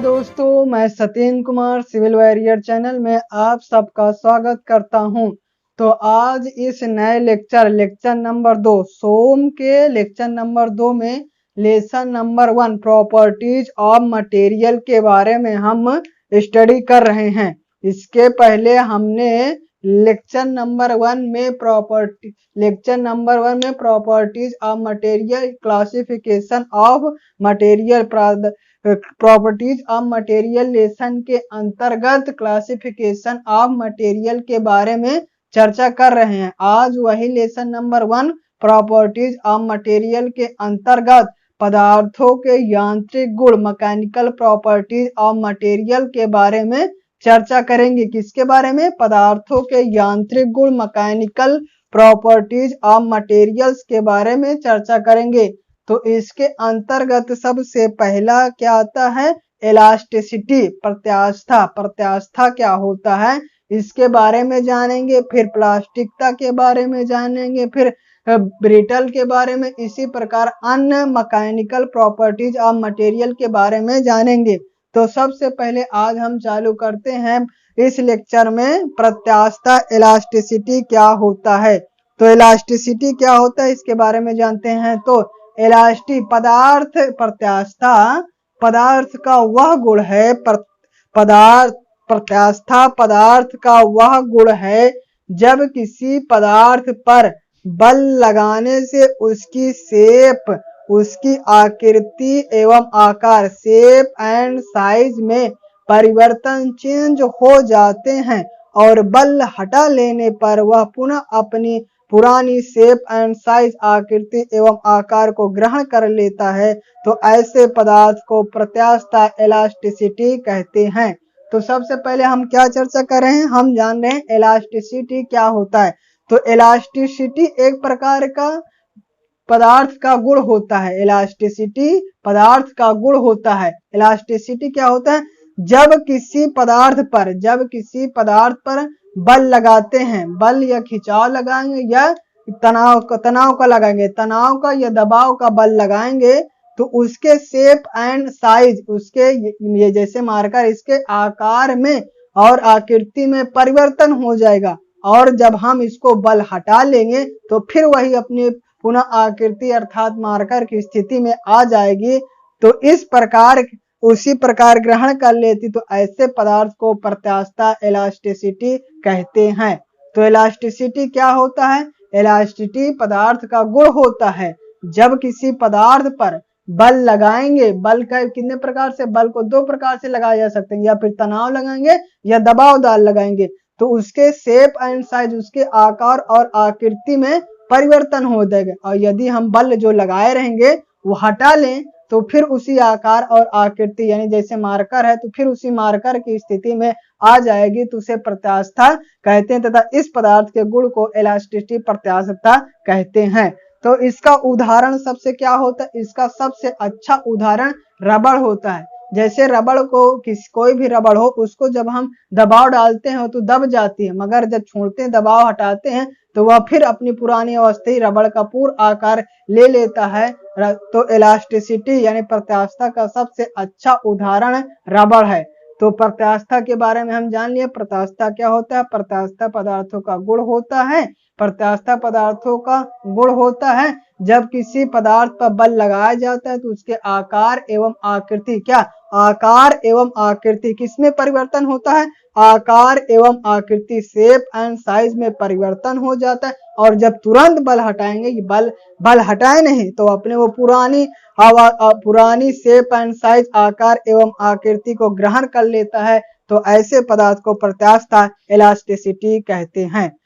दोस्तों, मैं Satyendra Kumar civil warrior channel में आप सबका स्वागत करता हूं। तो आज इस नए लेक्चर नंबर 2 सोम के लेक्चर नंबर 2 में lesson number 1 properties of material के बारे में हम स्टडी कर रहे हैं। इसके पहले हमने लेक्चर नंबर 1 में properties of material, classification of material, properties of material lesson के अंतर्गत क्लासिफिकेशन ऑफ मटेरियल के बारे में चर्चा कर रहे हैं। आज वही lesson number 1 properties of material के अंतर्गत पदार्थों के यांत्रिक गुण, मैकेनिकल प्रॉपर्टीज ऑफ मटेरियल के बारे में चर्चा करेंगे। किसके बारे में? पदार्थों के यांत्रिक गुण, मैकेनिकल प्रॉपर्टीज ऑफ मटेरियल्स के बारे में चर्चा करेंगे। तो इसके अंतर्गत सबसे पहला क्या आता है? इलास्टिसिटी, प्रत्यास्था। प्रत्यास्था क्या होता है इसके बारे में जानेंगे। फिर प्लास्टिकता के बारे में जानेंगे, फिर ब्रिटल के बारे में, इसी प्रकार अन्य मैकेनिकल प्रॉपर्टीज ऑफ मटेरियल के बारे में जानेंगे। तो सबसे पहले आज हम चालू करते हैं इस लेक्चर में प्रत्यास्था, इलास्टिसिटी क्या होता है। तो इलास्टिसिटी क्या होता है इसके बारे में जानते हैं। तो इलास्टिक पदार्थ, प्रत्यास्था पदार्थ का वह गुण है, प्रत्यास्था पदार्थ का वह गुण है जब किसी पदार्थ पर बल लगाने से उसकी शेप, उसकी आकृति एवं आकार, शेप एंड साइज में परिवर्तन, चेंज हो जाते हैं और बल हटा लेने पर वह पुनः अपनी पुरानी शेप एंड साइज, आकृति एवं आकार को ग्रहण कर लेता है। तो ऐसे पदार्थ को प्रत्यास्था, इलास्टिसिटी कहते हैं। तो सबसे पहले हम क्या चर्चा कर रहे हैं? हम जान रहे हैं इलास्टिसिटी क्या होता है। तो इलास्टिसिटी एक प्रकार का पदार्थ का गुण होता है। इलास्टिसिटी पदार्थ का गुण होता है। इलास्टिसिटी क्या होता है? जब किसी पदार्थ पर बल लगाते हैं, बल या खिंचाव लगाएंगे या तनाव का लगाएंगे, तनाव का या दबाव का बल लगाएंगे, तो उसके शेप एंड साइज, उसके ये जैसे मार्कर, इसके आकार में और आकृति में परिवर्तन हो जाएगा। और जब हम इसको बल हटा लेंगे तो फिर वही अपनी पुनः आकृति अर्थात मार्कर की स्थिति में आ जाएगी। तो इस प्रकार उसी प्रकार ग्रहण कर लेती। तो ऐसे पदार्थ को प्रत्यास्था, इलास्टिसिटी कहते हैं। तो इलास्टिसिटी क्या होता है? इलास्टिसिटी पदार्थ का गुण होता है जब किसी पदार्थ पर बल लगाएंगे। बल का कितने प्रकार से? बल को 2 प्रकार से लगाया जा सकते हैं, या फिर तनाव लगाएंगे या दबाव डाल लगाएंगे। तो उसके शेप एंड साइज, उसके आकार और आकृति में परिवर्तन हो जाएगा। और यदि हम बल जो लगाए रहेंगे वो हटा लें तो फिर उसी आकार और आकृति, यानी जैसे मार्कर है तो फिर उसी मार्कर की स्थिति में आ जाएगी। तो उसे प्रत्यास्था कहते हैं तथा इस पदार्थ के गुण को इलास्टिसिटी, प्रत्यास्था कहते हैं। तो इसका उदाहरण सबसे क्या होता है? इसका सबसे अच्छा उदाहरण रबड़ होता है। जैसे रबड़ को कोई भी रबड़ हो, उसको जब हम दबाव डालते हैं तो दब जाती है, मगर जब छोड़ते हैं, दबाव हटाते हैं, तो वह फिर अपनी पुरानी अवस्था रबड़ का पूर्ण आकार ले लेता है। तो इलास्टिसिटी यानी प्रत्यास्था का सबसे अच्छा उदाहरण रबड़ है। तो प्रत्यास्था के बारे में हम जान लिए। प्रत्यास्था क्या होता है? प्रत्यास्था पदार्थों का गुण होता है। प्रत्यास्था पदार्थों का गुण होता है जब किसी पदार्थ पर बल लगाया जाता है तो उसके आकार एवं आकृति, क्या आकार एवं आकृति किसमें परिवर्तन होता है? आकार एवं आकृति, शेप एंड साइज में परिवर्तन हो जाता है। और जब तुरंत बल हटाएंगे, बल हटाए नहीं तो अपने वो पुरानी शेप एंड साइज, आकार एवं आकृति को ग्रहण कर लेता है। तो ऐसे पदार्थ को प्रत्यास्था, इलास्टिसिटी कहते हैं।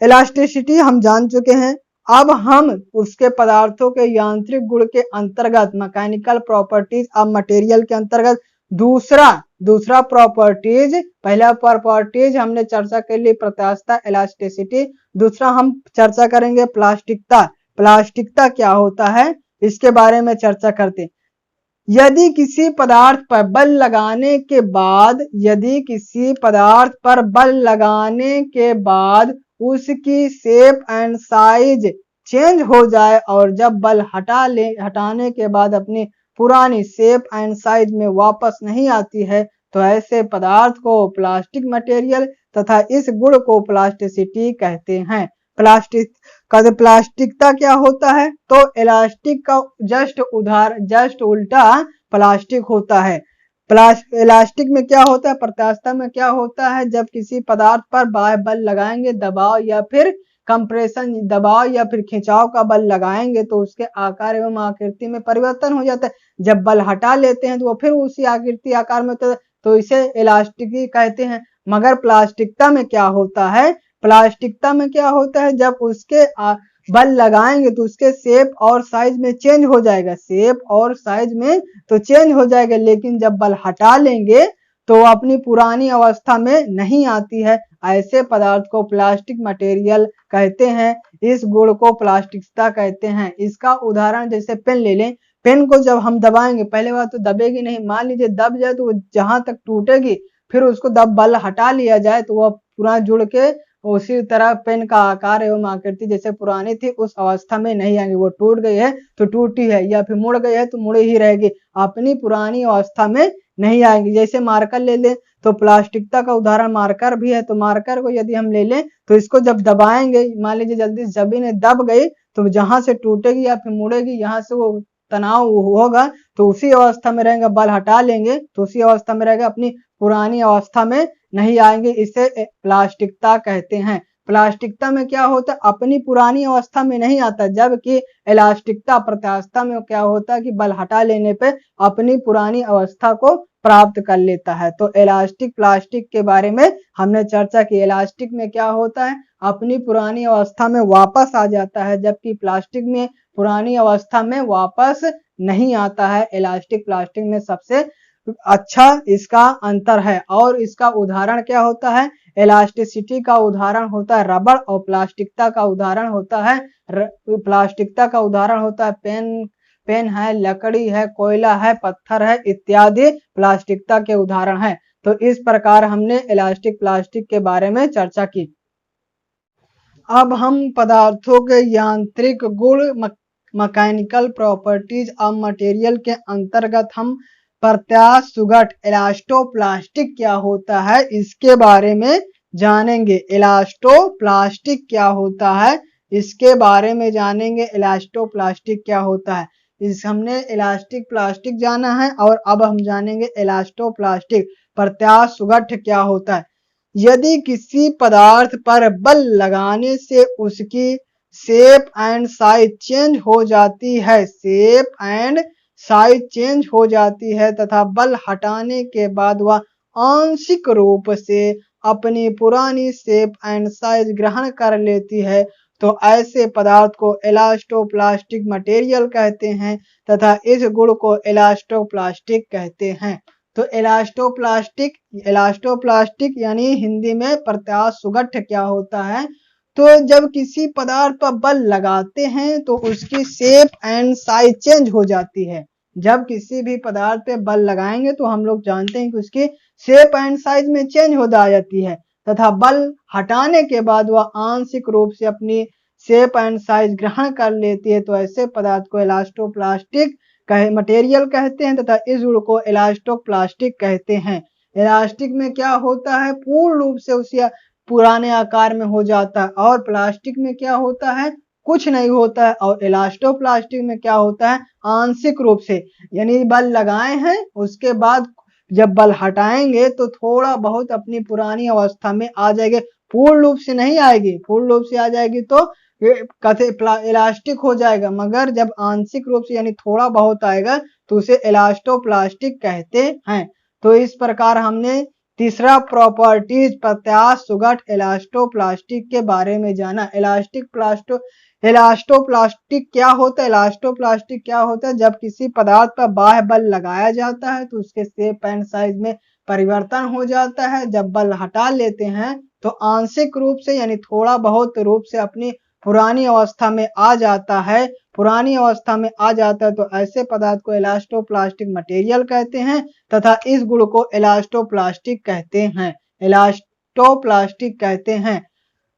इलास्टिसिटी हम जान चुके हैं। अब हम उसके पदार्थों के यांत्रिक गुण के अंतर्गत, मैकेनिकल प्रॉपर्टीज ऑफ मटेरियल के अंतर्गत दूसरा प्रॉपर्टीज, पहला प्रॉपर्टीज हमने चर्चा कर ली प्रत्यास्था, इलास्टिसिटी। दूसरा हम चर्चा करेंगे प्लास्टिकता। प्लास्टिकता क्या होता है इसके बारे में चर्चा करते हैं। यदि किसी पदार्थ पर बल लगाने के बाद उसकी शेप एंड साइज चेंज हो जाए और जब बल हटाने के बाद अपनी पुरानी शेप एंड साइज में वापस नहीं आती है तो ऐसे पदार्थ को प्लास्टिक मटेरियल तथा इस गुण को प्लास्टिसिटी कहते हैं। प्लास्टिकता क्या होता है? तो इलास्टिक का जस्ट उल्टा प्लास्टिक होता है। इलास्टिक में क्या होता है? प्रत्यास्थता में क्या होता है? जब किसी पदार्थ पर बाह्य बल लगाएंगे, दबाव या फिर कंप्रेशन दबाव या फिर खिंचाव का बल लगाएंगे तो उसके आकार एवं आकृति में परिवर्तन हो जाता है। जब बल हटा लेते हैं तो वो फिर उसी आकृति आकार में होता है, तो इसे इलास्टिक कहते हैं। मगर प्लास्टिकता में क्या होता है? प्लास्टिकता में क्या होता है? जब उसके बल लगाएंगे तो उसके शेप और साइज में चेंज हो जाएगा, शेप और साइज में तो चेंज हो जाएगा, लेकिन जब बल हटा लेंगे तो अपनी पुरानी अवस्था में नहीं आती है। ऐसे पदार्थ को प्लास्टिक मटेरियल कहते हैं। इस गुण को प्लास्टिकता कहते हैं। इसका उदाहरण जैसे पेन ले लें। पेन को जब हम दबाएंगे, पहले बात तो दबेगी नहीं, मान लीजिए दब जाए तो जहां तक टूटेगी, फिर उसको दब बल हटा लिया जाए तो वह पुनः जुड़ के उसी तरह पेन का आकार एवं आकृति जैसे पुरानी थी उस अवस्था में नहीं आएंगे। वो टूट गई है तो टूटी है, या फिर मुड़ गई है तो मुड़ी ही रहेगी, अपनी पुरानी अवस्था में नहीं आएंगी। जैसे मार्कर ले लें तो प्लास्टिकता का उदाहरण मार्कर भी है। तो मार्कर को यदि हम ले लें तो इसको जब दबाएंगे, मान लीजिए जल्दी से जबी ने दब गई तो जहां से टूटेगी या फिर मुड़ेगी, यहाँ से वो तनाव होगा तो उसी अवस्था में रहेगा। बल हटा लेंगे तो उसी अवस्था में रहेगा, अपनी पुरानी अवस्था में नहीं आएंगे। इसे प्लास्टिकता कहते हैं। प्लास्टिकता में क्या होता है? अपनी पुरानी अवस्था में नहीं आता, जबकि इलास्टिकता प्रत्यास्थता में क्या होता है कि बल हटा लेने पे अपनी पुरानी अवस्था को प्राप्त कर लेता है। तो इलास्टिक प्लास्टिक के बारे में हमने चर्चा की। इलास्टिक में क्या होता है? अपनी पुरानी अवस्था में वापस आ जाता है, जबकि प्लास्टिक में पुरानी अवस्था में वापस नहीं आता है। इलास्टिक प्लास्टिक में सबसे अच्छा इसका अंतर है। और इसका उदाहरण क्या होता है? इलास्टिसिटी का उदाहरण होता है रबड़, और प्लास्टिकता का उदाहरण होता है पेन है, लकड़ी है, कोयला है, पत्थर है इत्यादि प्लास्टिकता के उदाहरण हैं। तो इस प्रकार हमने इलास्टिक प्लास्टिक के बारे में चर्चा की। अब हम पदार्थों के यांत्रिक गुण मैकेनिकल प्रॉपर्टीज ऑफ मटेरियल के अंतर्गत हम प्रत्यास्थ सुघट इलास्टोप्लास्टिक क्या होता है इसके बारे में जानेंगे। इलास्टोप्लास्टिक क्या होता है इसके बारे में जानेंगे। इलास्टोप्लास्टिक क्या होता है, हमने इलास्टिक प्लास्टिक जाना है और अब हम जानेंगे इलास्टोप्लास्टिक प्रत्यास्थ सुघट क्या होता है। यदि किसी पदार्थ पर बल लगाने से उसकी शेप एंड साइज चेंज हो जाती है, तथा बल हटाने के बाद वह आंशिक रूप से अपनी पुरानी शेप एंड साइज ग्रहण कर लेती है, तो ऐसे पदार्थ को इलास्टोप्लास्टिक मटेरियल कहते हैं तथा इस गुण को इलास्टोप्लास्टिक कहते हैं। तो इलास्टोप्लास्टिक यानी हिंदी में प्रत्यास्थ सुघट क्या होता है? तो जब किसी पदार्थ पर बल लगाते हैं तो उसकी शेप एंड साइज चेंज हो जाती है। जब किसी भी पदार्थ पे बल लगाएंगे तो हम लोग जानते हैं कि उसकी शेप एंड साइज में चेंज हो जाती है, तथा बल हटाने के बाद वह आंशिक रूप से अपनी शेप एंड साइज ग्रहण कर लेती है। तो ऐसे पदार्थ को इलास्टोप्लास्टिक मटेरियल कहते हैं तथा इस गुण को इलास्टोप्लास्टिक कहते हैं। इलास्टिक में क्या होता है? पूर्ण रूप से उसी पुराने आकार में हो जाता है, और प्लास्टिक में क्या होता है? कुछ नहीं होता है। और इलास्टोप्लास्टिक में क्या होता है? आंशिक रूप से, यानी बल लगाए हैं उसके बाद जब बल हटाएंगे तो थोड़ा बहुत अपनी पुरानी अवस्था में आ जाएगी, पूर्ण रूप से नहीं आएगी। पूर्ण रूप से आ जाएगी तो इलास्टिक हो जाएगा, मगर जब आंशिक रूप से यानी थोड़ा बहुत आएगा तो उसे इलास्टोप्लास्टिक कहते हैं। तो इस प्रकार हमने तीसरा प्रॉपर्टीज प्रत्यास्थ सुघट इलास्टोप्लास्टिक के बारे में जाना। इलास्टोप्लास्टिक क्या होता है? इलास्टोप्लास्टिक क्या होता है? जब किसी पदार्थ पर बाह्य बल लगाया जाता है तो उसके शेप एंड साइज में परिवर्तन हो जाता है। जब बल हटा लेते हैं तो आंशिक रूप से यानी थोड़ा बहुत रूप से अपनी पुरानी अवस्था में आ जाता है। तो ऐसे पदार्थ को इलास्टोप्लास्टिक मटेरियल कहते हैं तथा इस गुण को इलास्टोप्लास्टिक कहते हैं।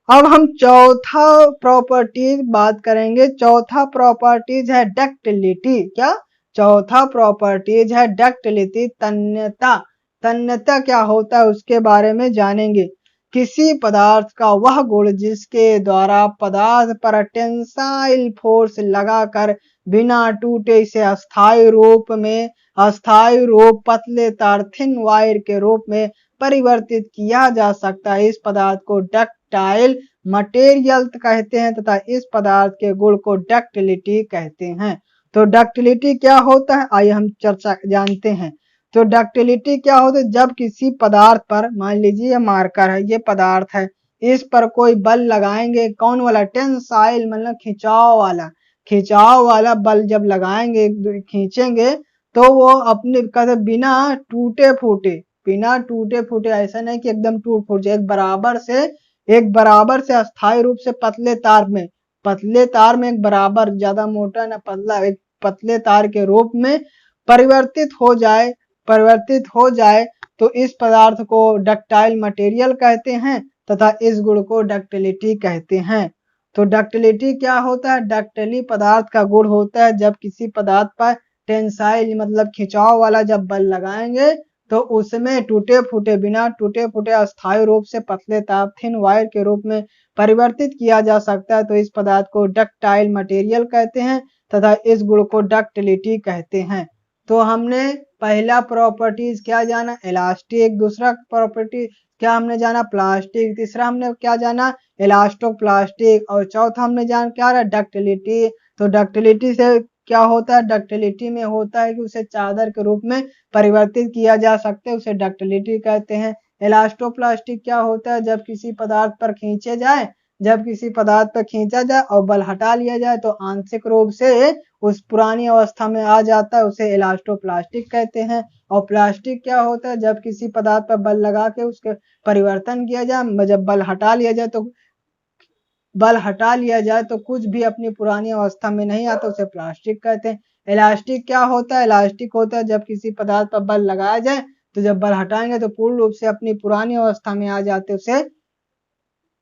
अब हम चौथा प्रॉपर्टीज बात करेंगे। चौथा प्रॉपर्टीज है डक्टिलिटी। क्या? चौथा प्रॉपर्टीज है डक्टिलिटी, तन्यता। तन्यता क्या होता है उसके बारे में जानेंगे। किसी पदार्थ का वह गुण जिसके द्वारा पदार्थ पर टेंसाइल फोर्स लगाकर बिना टूटे इसे अस्थायी रूप पतले तार थिन वायर के रूप में परिवर्तित किया जा सकता है। इस पदार्थ को डक्टाइल मटेरियल कहते हैं तथा इस पदार्थ के गुण को डक्टिलिटी कहते हैं। तो डक्टिलिटी क्या होता है आइए हम चर्चा जानते हैं। तो डक्टिलिटी क्या होता है, जब किसी पदार्थ पर, मान लीजिए मार्कर है, ये पदार्थ है, इस पर कोई बल लगाएंगे, कौन वाला, टेंसाइल मतलब खिंचाव वाला बल जब लगाएंगे, खींचेंगे, तो वो अपने कहते बिना टूटे फूटे ऐसा नहीं कि एकदम टूट फूट जाए, एक बराबर से अस्थायी रूप से पतले तार में एक बराबर, ज्यादा मोटा ना पतला, एक पतले तार के रूप में परिवर्तित हो जाए तो इस पदार्थ को डक्टाइल मटेरियल कहते हैं तथा इस गुण को डक्टिलिटी कहते हैं। तो डक्टिलिटी क्या होता है, डक्टिली पदार्थ का गुण होता है जब किसी पदार्थ पर टेंसाइल मतलब खिंचाव वाला जब बल लगाएंगे तो उसमें बिना टूटे फूटे अस्थायी रूप से पतले तार थिन वायर के रूप में परिवर्तित किया जा सकता है। तो इस पदार्थ को डक्टाइल मटेरियल कहते हैं तथा इस गुण को डक्टिलिटी कहते हैं। तो हमने पहला प्रॉपर्टीज क्या जाना, इलास्टिक, दूसरा प्रॉपर्टी क्या हमने जाना, प्लास्टिक, तीसरा हमने क्या जाना, इलास्टो प्लास्टिक, और चौथा हमने जाना क्या रहा, डक्टिलिटी। तो डक्टिलिटी से क्या होता है, डक्टिलिटी में होता है कि उसे चादर के रूप में परिवर्तित किया जा सकता है, उसे डक्टिलिटी कहते हैं। इलास्टोप्लास्टिक क्या होता है, जब किसी पदार्थ पर खींचा जाए और बल हटा लिया जाए तो आंशिक रूप से उस पुरानी अवस्था में आ जाता है, उसे इलास्टोप्लास्टिक कहते हैं। और प्लास्टिक क्या होता है, जब किसी पदार्थ पर बल लगा के उसके परिवर्तन किया जाए, जब बल हटा लिया जाए तो कुछ भी अपनी पुरानी अवस्था में नहीं आता, उसे प्लास्टिक कहते हैं। इलास्टिक क्या होता है, इलास्टिक होता है जब किसी पदार्थ पर बल लगाया जाए तो जब बल हटाएंगे तो पूर्ण रूप से अपनी पुरानी अवस्था में आ जाते, उसे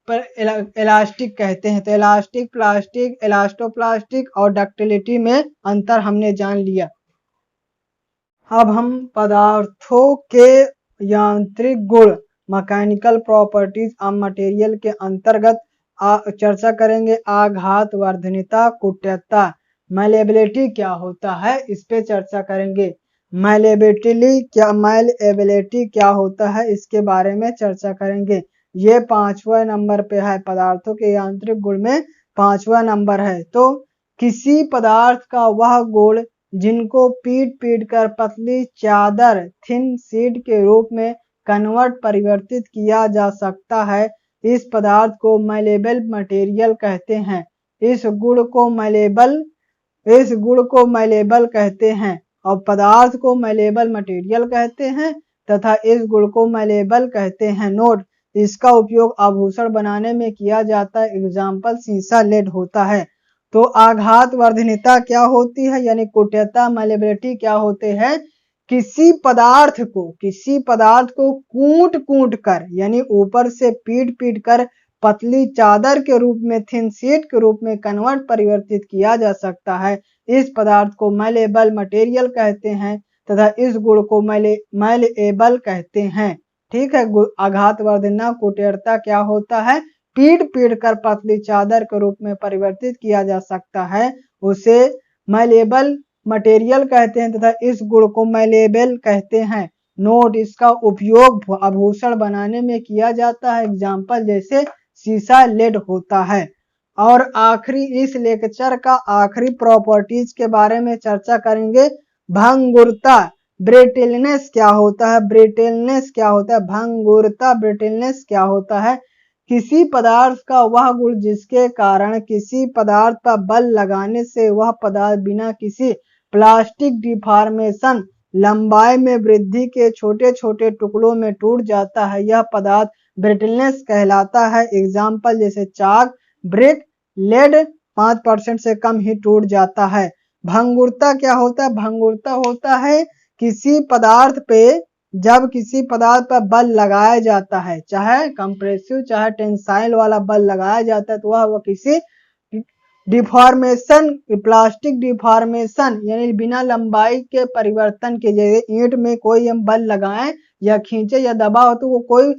इलास्टिक कहते हैं। तो इलास्टिक, प्लास्टिक, इलास्टोप्लास्टिक और डक्टिलिटी में अंतर हमने जान लिया। अब हम पदार्थों के यांत्रिक गुण, मैकेनिकल प्रॉपर्टीज ऑफ मटेरियल के अंतर्गत चर्चा करेंगे। आघात वर्धनीयता, कुट्यता, मैलेबिलिटी क्या होता है इस पे चर्चा करेंगे। मैलेबिलिटी क्या होता है इसके बारे में चर्चा करेंगे। ये 5वां नंबर पे है, पदार्थों के यांत्रिक गुण में 5वां नंबर है। तो किसी पदार्थ का वह गुण जिनको पीट कर पतली चादर थिन शीट के रूप में परिवर्तित किया जा सकता है, इस पदार्थ को मैलेबल मटेरियल कहते हैं। इस गुण को मैलेबल कहते हैं और पदार्थ को मैलेबल मटेरियल कहते हैं तथा इस गुण को मैलेबल कहते हैं। नोट, इसका उपयोग आभूषण बनाने में किया जाता है। एग्जाम्पल सीसा, लेड होता है। तो आघात वर्धनीयता क्या होती है यानी कुट्यता, मैलेबिलिटी क्या होते हैं, किसी पदार्थ को कूट कर यानी ऊपर से पीट कर पतली चादर के रूप में, थिन शीट के रूप में परिवर्तित किया जा सकता है। इस पदार्थ को मैलेबल मटेरियल कहते हैं तथा इस गुण को मैलेएबल कहते हैं। ठीक है, आघात वर्धनीयता, कुट्यता क्या होता है, पीट कर पतली चादर के रूप में परिवर्तित किया जा सकता है, उसे मैलेबल मटेरियल कहते हैं तथा इस गुण को मैलेबल कहते हैं। नोट, इसका उपयोग आभूषण बनाने में किया जाता है। एग्जाम्पल जैसे सीसा, लेड होता है। और आखिरी, इस लेक्चर का आखिरी प्रॉपर्टीज के बारे में चर्चा करेंगे। भंगुरता, ब्रिटलनेस क्या होता है, भंगुरता, ब्रिटलनेस क्या होता है, किसी पदार्थ का वह गुण जिसके कारण किसी पदार्थ पर बल लगाने से वह पदार्थ बिना किसी प्लास्टिक डिफॉर्मेशन, लंबाई में वृद्धि के छोटे छोटे टुकड़ों में टूट जाता है, यह पदार्थ ब्रिटलनेस कहलाता है। एग्जाम्पल जैसे चाक, ब्रिक, लेड 5% से कम ही टूट जाता है। भंगुरता क्या होता है, भंगुरता होता है किसी पदार्थ पे जब किसी पदार्थ पर बल लगाया जाता है, चाहे कंप्रेसिव चाहे टेंसाइल वाला बल लगाया जाता है, तो वह किसी डिफॉर्मेशन, प्लास्टिक डिफॉर्मेशन यानी बिना लंबाई के परिवर्तन के, जैसे ईंट में कोई हम बल लगाएं या खींचे या दबाओ तो वो कोई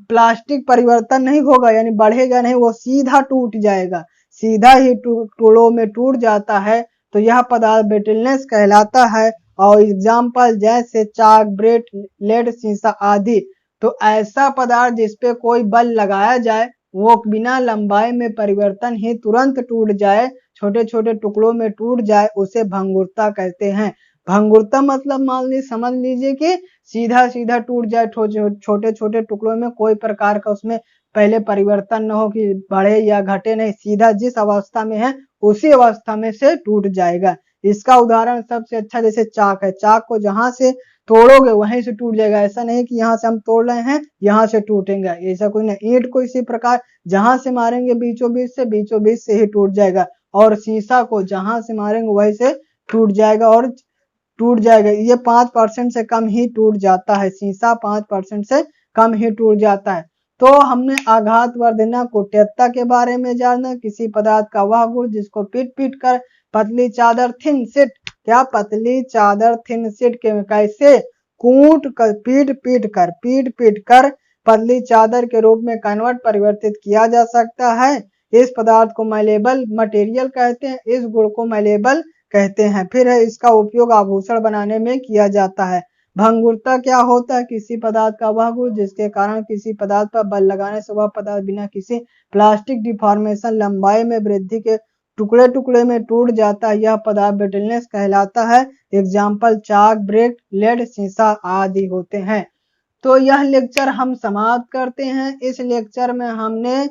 प्लास्टिक परिवर्तन नहीं होगा, यानी बढ़ेगा नहीं, वो सीधा टूट जाएगा, सीधा ही टुकड़ों में टूट जाता है। तो यह पदार्थ ब्रिटलनेस कहलाता है। और एग्जाम्पल जैसे चाक, ब्रेड, लेड, शीशा आदि। तो ऐसा पदार्थ जिसपे कोई बल लगाया जाए वो बिना लंबाई में परिवर्तन ही तुरंत टूट जाए, छोटे छोटे टुकड़ों में टूट जाए, उसे भंगुरता कहते हैं। भंगुरता मतलब मान लीजिए, समझ लीजिए कि सीधा सीधा टूट जाए, छोटे छोटे टुकड़ों में कोई प्रकार का उसमें पहले परिवर्तन न हो कि बढ़े या घटे, नहीं, सीधा जिस अवस्था में है उसी अवस्था में से टूट जाएगा। इसका उदाहरण सबसे अच्छा जैसे चाक है, चाक को जहां से तोड़ोगे वहीं से टूट जाएगा, ऐसा नहीं कि यहाँ से हम तोड़ रहे हैं यहाँ से टूटेंगे, ऐसा कोई नहीं। ईंट को इसी प्रकार जहां से मारेंगे बीचों बीच से ही टूट जाएगा, और शीशा को जहां से मारेंगे वहीं से टूट जाएगा, और टूट जाएगा। ये 5% से कम ही टूट जाता है, शीशा 5% से कम ही टूट जाता है। तो हमने आघात वर्धना कुट्यता के बारे में जाना, किसी पदार्थ का वह गुण जिसको पीट पीट कर पतली चादर थिन शीट, क्या पतली चादर थिन शीट के कैसे कूट कर पीट पीट कर पतली चादर के रूप में कन्वर्ट परिवर्तित किया जा सकता है। इस पदार्थ को मैलेबल मटेरियल कहते हैं, इस गुण को मैलेबल कहते हैं। फिर है इसका उपयोग आभूषण बनाने में किया जाता है। भंगुरता क्या होता है? किसी पदार्थ का वह गुण जिसके कारण किसी पदार्थ पर बल लगाने से वह पदार्थ बिना किसी प्लास्टिक डिफॉर्मेशन, लंबाई में वृद्धि के टुकड़े टुकड़े में टूट जाता है, यह पदार्थ ब्रिटलनेस कहलाता है। एग्जाम्पल चाक, ब्रेड, लेड, शीशा आदि होते हैं। तो यह लेक्चर हम समाप्त करते हैं। इस लेक्चर में हमने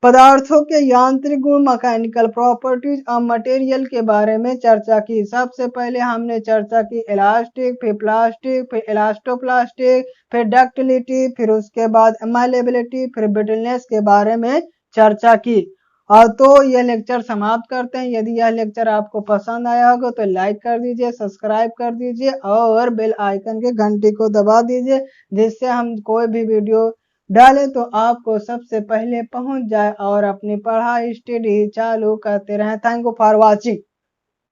पदार्थों के यांत्रिक गुण, मैकेनिकल प्रॉपर्टीज और मटेरियल के बारे में चर्चा की। सबसे पहले हमने चर्चा की इलास्टिक, फिर प्लास्टिक, फिर इलास्टोप्लास्टिक, फिर डक्टिलिटी, फिर उसके बाद मैलेबिलिटी, फिर ब्रिटलनेस के बारे में चर्चा की। और तो यह लेक्चर समाप्त करते हैं। यदि यह लेक्चर आपको पसंद आया होगा तो लाइक कर दीजिए, सब्सक्राइब कर दीजिए और बेल आइकन के घंटी को दबा दीजिए, जिससे हम कोई भी वीडियो डाले तो आपको सबसे पहले पहुंच जाए और अपनी पढ़ाई स्टडी चालू करते रहें। Thank you for watching.